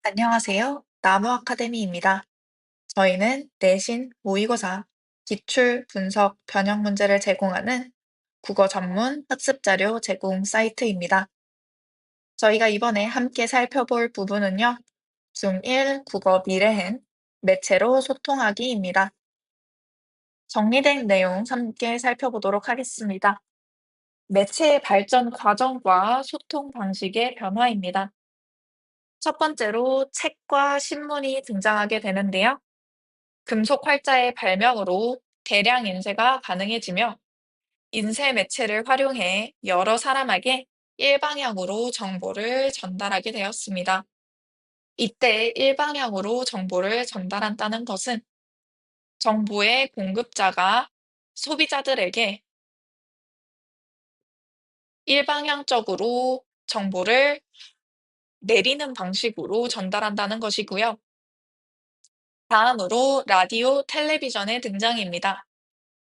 안녕하세요. 나무 아카데미입니다. 저희는 내신, 모의고사, 기출, 분석, 변형 문제를 제공하는 국어 전문 학습 자료 제공 사이트입니다. 저희가 이번에 함께 살펴볼 부분은요, 중1 국어 미래행, 매체로 소통하기입니다. 정리된 내용 함께 살펴보도록 하겠습니다. 매체의 발전 과정과 소통 방식의 변화입니다. 첫 번째로 책과 신문이 등장하게 되는데요. 금속 활자의 발명으로 대량 인쇄가 가능해지며 인쇄 매체를 활용해 여러 사람에게 일방향으로 정보를 전달하게 되었습니다. 이때 일방향으로 정보를 전달한다는 것은 정보의 공급자가 소비자들에게 일방향적으로 정보를 내리는 방식으로 전달한다는 것이고요. 다음으로 라디오, 텔레비전의 등장입니다.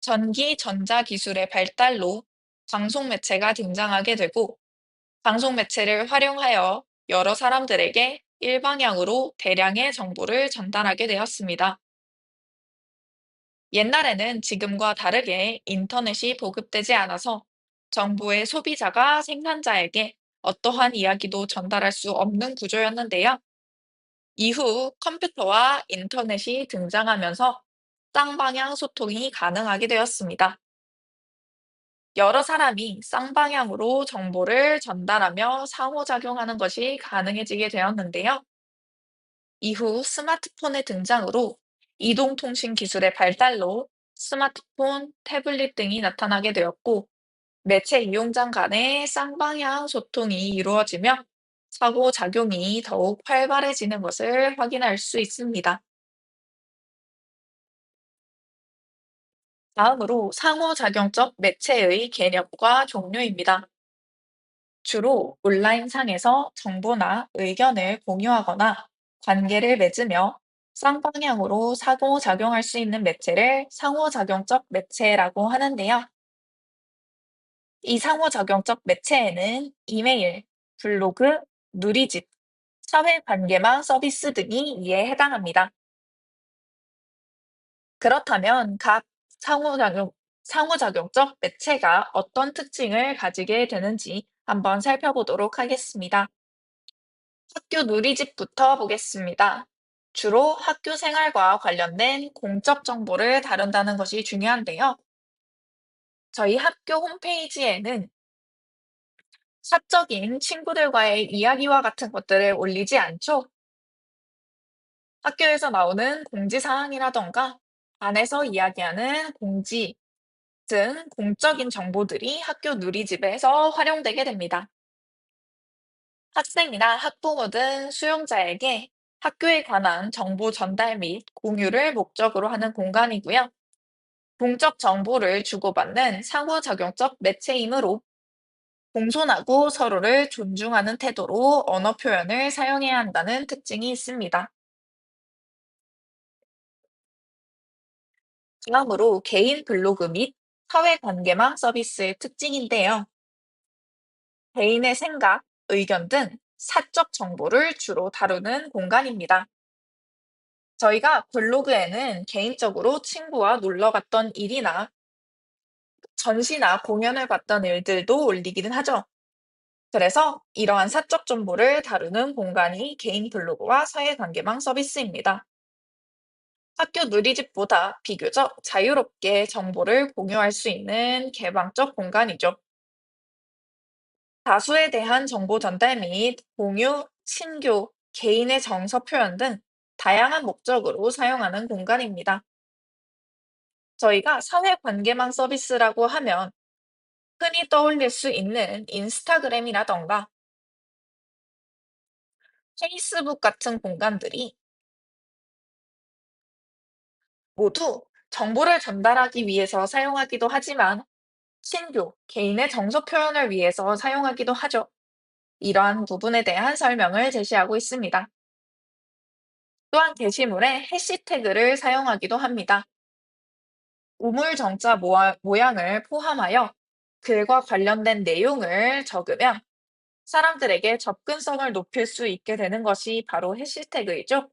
전기, 전자 기술의 발달로 방송 매체가 등장하게 되고, 방송 매체를 활용하여 여러 사람들에게 일방향으로 대량의 정보를 전달하게 되었습니다. 옛날에는 지금과 다르게 인터넷이 보급되지 않아서 정보의 소비자가 생산자에게 어떠한 이야기도 전달할 수 없는 구조였는데요. 이후 컴퓨터와 인터넷이 등장하면서 쌍방향 소통이 가능하게 되었습니다. 여러 사람이 쌍방향으로 정보를 전달하며 상호작용하는 것이 가능해지게 되었는데요. 이후 스마트폰의 등장으로 이동통신 기술의 발달로 스마트폰, 태블릿 등이 나타나게 되었고, 매체 이용자 간의 쌍방향 소통이 이루어지며 상호작용이 더욱 활발해지는 것을 확인할 수 있습니다. 다음으로 상호작용적 매체의 개념과 종류입니다. 주로 온라인상에서 정보나 의견을 공유하거나 관계를 맺으며 쌍방향으로 상호작용할 수 있는 매체를 상호작용적 매체라고 하는데요. 이 상호작용적 매체에는 이메일, 블로그, 누리집, 사회관계망 서비스 등이 이에 해당합니다. 그렇다면 각 상호작용, 상호작용적 매체가 어떤 특징을 가지게 되는지 한번 살펴보도록 하겠습니다. 학교 누리집부터 보겠습니다. 주로 학교 생활과 관련된 공적 정보를 다룬다는 것이 중요한데요. 저희 학교 홈페이지에는 사적인 친구들과의 이야기와 같은 것들을 올리지 않죠. 학교에서 나오는 공지사항이라던가 반에서 이야기하는 공지 등 공적인 정보들이 학교 누리집에서 활용되게 됩니다. 학생이나 학부모 등 수용자에게 학교에 관한 정보 전달 및 공유를 목적으로 하는 공간이고요. 공적 정보를 주고받는 상호작용적 매체이므로 공손하고 서로를 존중하는 태도로 언어 표현을 사용해야 한다는 특징이 있습니다. 다음으로 개인 블로그 및 사회관계망 서비스의 특징인데요. 개인의 생각, 의견 등 사적 정보를 주로 다루는 공간입니다. 저희가 블로그에는 개인적으로 친구와 놀러 갔던 일이나 전시나 공연을 봤던 일들도 올리기는 하죠. 그래서 이러한 사적 정보를 다루는 공간이 개인 블로그와 사회관계망 서비스입니다. 학교 누리집보다 비교적 자유롭게 정보를 공유할 수 있는 개방적 공간이죠. 다수에 대한 정보 전달 및 공유, 친교, 개인의 정서 표현 등 다양한 목적으로 사용하는 공간입니다. 저희가 사회관계망 서비스라고 하면 흔히 떠올릴 수 있는 인스타그램이라던가 페이스북 같은 공간들이 모두 정보를 전달하기 위해서 사용하기도 하지만 친교, 개인의 정서 표현을 위해서 사용하기도 하죠. 이러한 부분에 대한 설명을 제시하고 있습니다. 또한 게시물에 해시태그를 사용하기도 합니다. 우물 정자 모양을 포함하여 글과 관련된 내용을 적으면 사람들에게 접근성을 높일 수 있게 되는 것이 바로 해시태그이죠.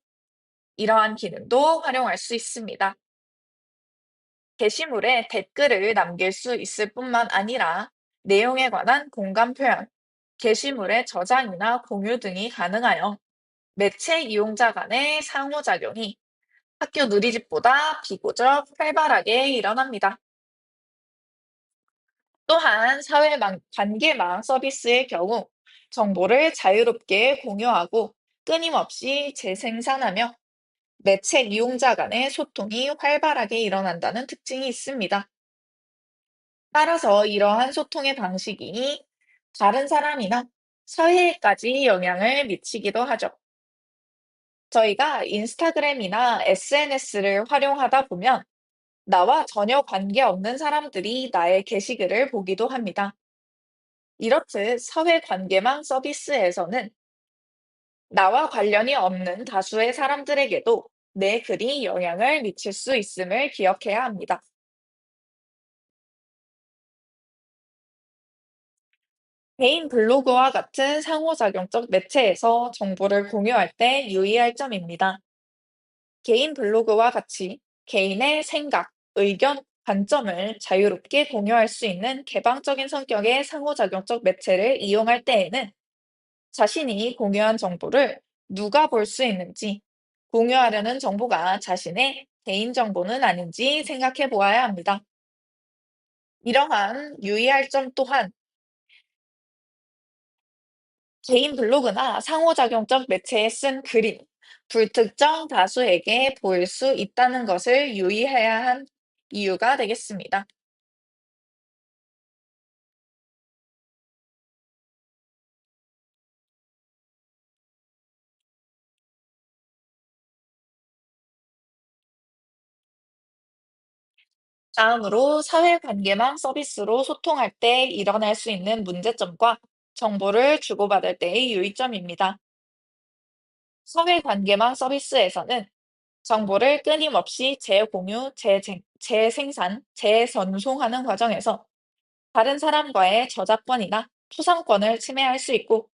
이러한 기능도 활용할 수 있습니다. 게시물에 댓글을 남길 수 있을 뿐만 아니라 내용에 관한 공감 표현, 게시물의 저장이나 공유 등이 가능하여 매체 이용자 간의 상호작용이 학교 누리집보다 비교적 활발하게 일어납니다. 또한 관계망 서비스의 경우 정보를 자유롭게 공유하고 끊임없이 재생산하며 매체 이용자 간의 소통이 활발하게 일어난다는 특징이 있습니다. 따라서 이러한 소통의 방식이 다른 사람이나 사회에까지 영향을 미치기도 하죠. 저희가 인스타그램이나 SNS를 활용하다 보면 나와 전혀 관계없는 사람들이 나의 게시글을 보기도 합니다. 이렇듯 사회관계망 서비스에서는 나와 관련이 없는 다수의 사람들에게도 내 글이 영향을 미칠 수 있음을 기억해야 합니다. 개인 블로그와 같은 상호작용적 매체에서 정보를 공유할 때 유의할 점입니다. 개인 블로그와 같이 개인의 생각, 의견, 관점을 자유롭게 공유할 수 있는 개방적인 성격의 상호작용적 매체를 이용할 때에는 자신이 공유한 정보를 누가 볼 수 있는지, 공유하려는 정보가 자신의 개인정보는 아닌지 생각해 보아야 합니다. 이러한 유의할 점 또한 개인 블로그나 상호작용적 매체에 쓴 글이 불특정 다수에게 보일 수 있다는 것을 유의해야 한 이유가 되겠습니다. 다음으로 사회관계망 서비스로 소통할 때 일어날 수 있는 문제점과 정보를 주고받을 때의 유의점입니다. 사회관계망 서비스에서는 정보를 끊임없이 재공유, 재생산, 재전송하는 과정에서 다른 사람과의 저작권이나 초상권을 침해할 수 있고,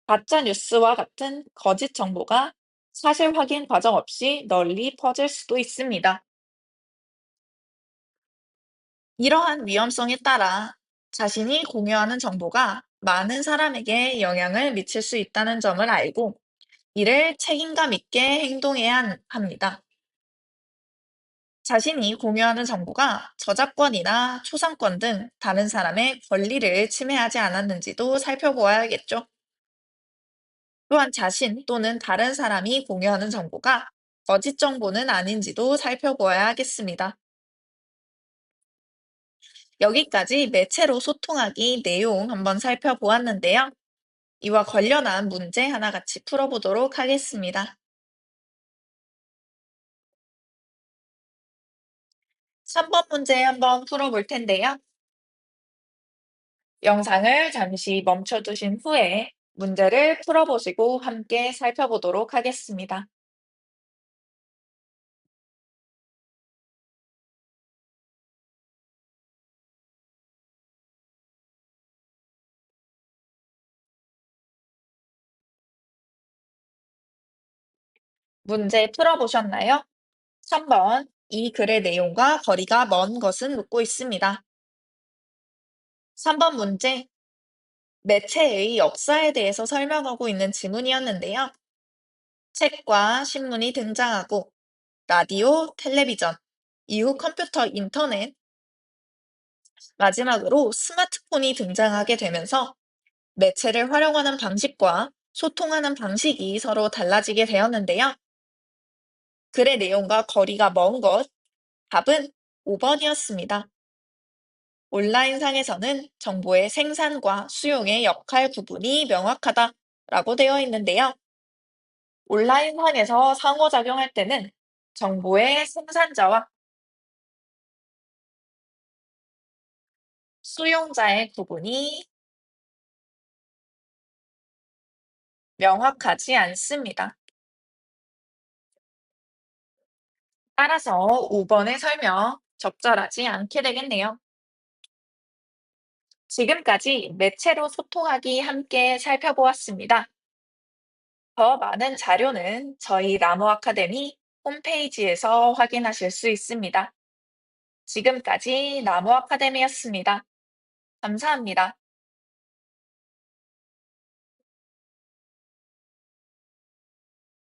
가짜 뉴스와 같은 거짓 정보가 사실 확인 과정 없이 널리 퍼질 수도 있습니다. 이러한 위험성에 따라 자신이 공유하는 정보가 많은 사람에게 영향을 미칠 수 있다는 점을 알고 이를 책임감 있게 행동해야 합니다. 자신이 공유하는 정보가 저작권이나 초상권 등 다른 사람의 권리를 침해하지 않았는지도 살펴보아야겠죠. 또한 자신 또는 다른 사람이 공유하는 정보가 거짓 정보는 아닌지도 살펴보아야 하겠습니다. 여기까지 매체로 소통하기 내용 한번 살펴보았는데요. 이와 관련한 문제 하나 같이 풀어보도록 하겠습니다. 3번 문제 한번 풀어볼 텐데요. 영상을 잠시 멈춰두신 후에 문제를 풀어보시고 함께 살펴보도록 하겠습니다. 문제 풀어보셨나요? 3번. 이 글의 내용과 거리가 먼 것은 묻고 있습니다. 3번 문제. 매체의 역사에 대해서 설명하고 있는 지문이었는데요. 책과 신문이 등장하고 라디오, 텔레비전, 이후 컴퓨터, 인터넷, 마지막으로 스마트폰이 등장하게 되면서 매체를 활용하는 방식과 소통하는 방식이 서로 달라지게 되었는데요. 글의 내용과 거리가 먼 것, 답은 5번이었습니다. 온라인상에서는 정보의 생산과 수용의 역할 구분이 명확하다라고 되어 있는데요. 온라인상에서 상호작용할 때는 정보의 생산자와 수용자의 구분이 명확하지 않습니다. 따라서 5번의 설명 적절하지 않게 되겠네요. 지금까지 매체로 소통하기 함께 살펴보았습니다. 더 많은 자료는 저희 나무 아카데미 홈페이지에서 확인하실 수 있습니다. 지금까지 나무 아카데미였습니다. 감사합니다.